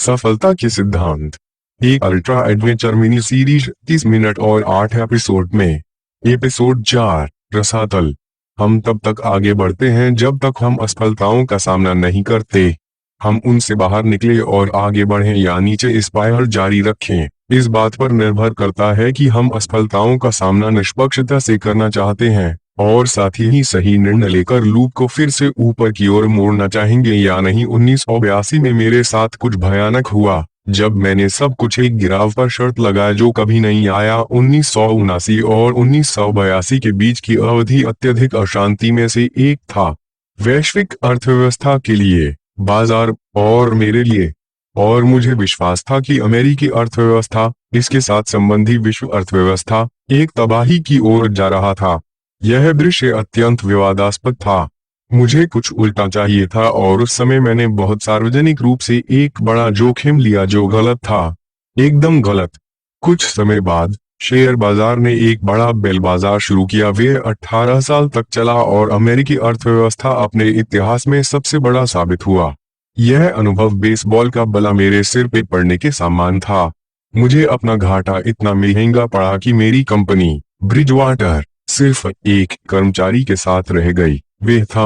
सफलता के सिद्धांत। एक ultra adventure mini series 30 minute और 8 एपिसोड में। एपिसोड 4, रसातल। हम तब तक आगे बढ़ते हैं जब तक हम असफलताओं का सामना नहीं करते। हम उनसे बाहर निकले और आगे बढ़ें या नीचे इस्पायर जारी रखें, इस बात पर निर्भर करता है कि हम असफलताओं का सामना निष्पक्षता से करना चाहते हैं और साथ ही सही निर्णय लेकर लूप को फिर से ऊपर की ओर मोड़ना चाहेंगे या नहीं। 1982 में मेरे साथ कुछ भयानक हुआ जब मैंने सब कुछ एक गिराव पर शर्त लगाया जो कभी नहीं आया। 1979 और 1982 के बीच की अवधि अत्यधिक अशांति में से एक था, वैश्विक अर्थव्यवस्था के लिए, बाजार और मेरे लिए। और मुझे विश्वास था कि अमेरिकी अर्थव्यवस्था, इसके साथ संबंधी विश्व अर्थव्यवस्था, एक तबाही की ओर जा रहा था। यह दृश्य अत्यंत विवादास्पद था। मुझे कुछ उल्टा चाहिए था और उस समय मैंने बहुत सार्वजनिक रूप से एक बड़ा जोखिम लिया जो गलत था, एकदम गलत। कुछ समय बाद शेयर बाजार ने एक बड़ा बेल बाजार शुरू किया। वे 18 साल तक चला और अमेरिकी अर्थव्यवस्था अपने इतिहास में सबसे बड़ा साबित हुआ। यह अनुभव बेसबॉल का बल्ला मेरे सिर पे पड़ने के समान था। मुझे अपना घाटा इतना महंगा पड़ा कि मेरी कंपनी ब्रिजवाटर सिर्फ एक कर्मचारी के साथ रह गई, वह था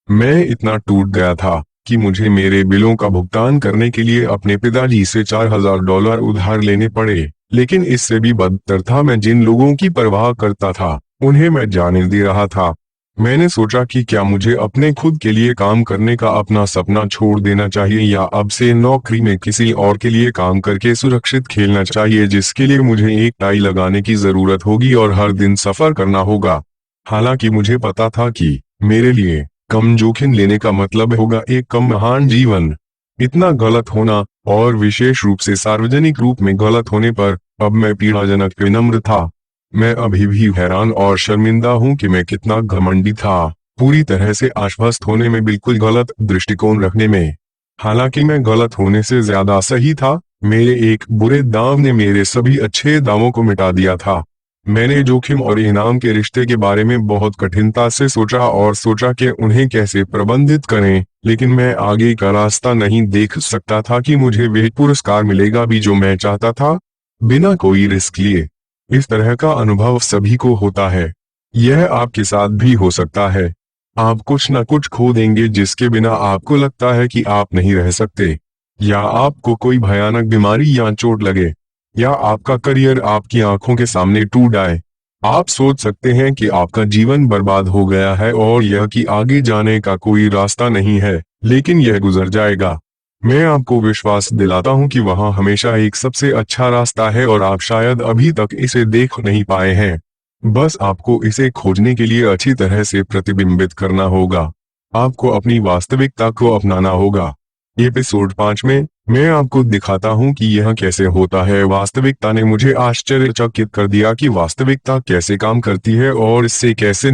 मैं इतना टूट गया था कि मुझे मेरे बिलों का भुगतान करने के लिए अपने पिताजी से $4000 उधार लेने पड़े। लेकिन इससे भी बदतर था, मैं जिन लोगों की परवाह करता था उन्हें मैं जाने दे रहा था। मैंने सोचा कि क्या मुझे अपने खुद के लिए काम करने का अपना सपना छोड़ देना चाहिए या अब से नौकरी में किसी और के लिए काम करके सुरक्षित खेलना चाहिए जिसके लिए मुझे एक टाई लगाने की जरूरत होगी और हर दिन सफर करना होगा। हालांकि मुझे पता था कि मेरे लिए कम जोखिम लेने का मतलब होगा एक कम महान जीवन। इतना गलत होना, और विशेष रूप से सार्वजनिक रूप में गलत होने पर, अब मैं पीड़ाजनक विनम्र था। मैं अभी भी हैरान और शर्मिंदा हूं कि मैं कितना घमंडी था, पूरी तरह से आश्वस्त होने में, बिल्कुल गलत दृष्टिकोण रखने में। हालांकि मैं गलत होने से ज्यादा सही था। मेरे एक बुरे दांव ने मेरे सभी अच्छे दावों को मिटा दिया था। मैंने जोखिम और इनाम के रिश्ते के बारे में बहुत कठिनता से सोचा और सोचा कि उन्हें कैसे प्रबंधित करें, लेकिन मैं आगे का रास्ता नहीं देख सकता था कि मुझे वह पुरस्कार मिलेगा भी जो मैं चाहता था, बिना कोई रिस्क लिए। इस तरह का अनुभव सभी को होता है। यह आपके साथ भी हो सकता है। आप कुछ न कुछ खो देंगे जिसके बिना आपको लगता है कि आप नहीं रह सकते, या आपको कोई भयानक बीमारी या चोट लगे, या आपका करियर आपकी आंखों के सामने टूट आए। आप सोच सकते हैं कि आपका जीवन बर्बाद हो गया है और यह कि आगे जाने का कोई रास्ता नहीं है, लेकिन यह गुजर जाएगा। मैं आपको विश्वास दिलाता हूं कि वहां हमेशा एक सबसे अच्छा रास्ता है और आप शायद अभी तक इसे देख नहीं पाए हैं। बस आपको इसे खोजने के लिए अच्छी तरह से प्रतिबिंबित करना होगा। आपको अपनी वास्तविकता को अपनाना होगा। एपिसोड 5 में मैं आपको दिखाता हूं कि यह कैसे होता है। वास्तविकता ने मुझे आश्चर्यचकित कर दिया कि वास्तविकता कैसे काम करती है और इससे कैसे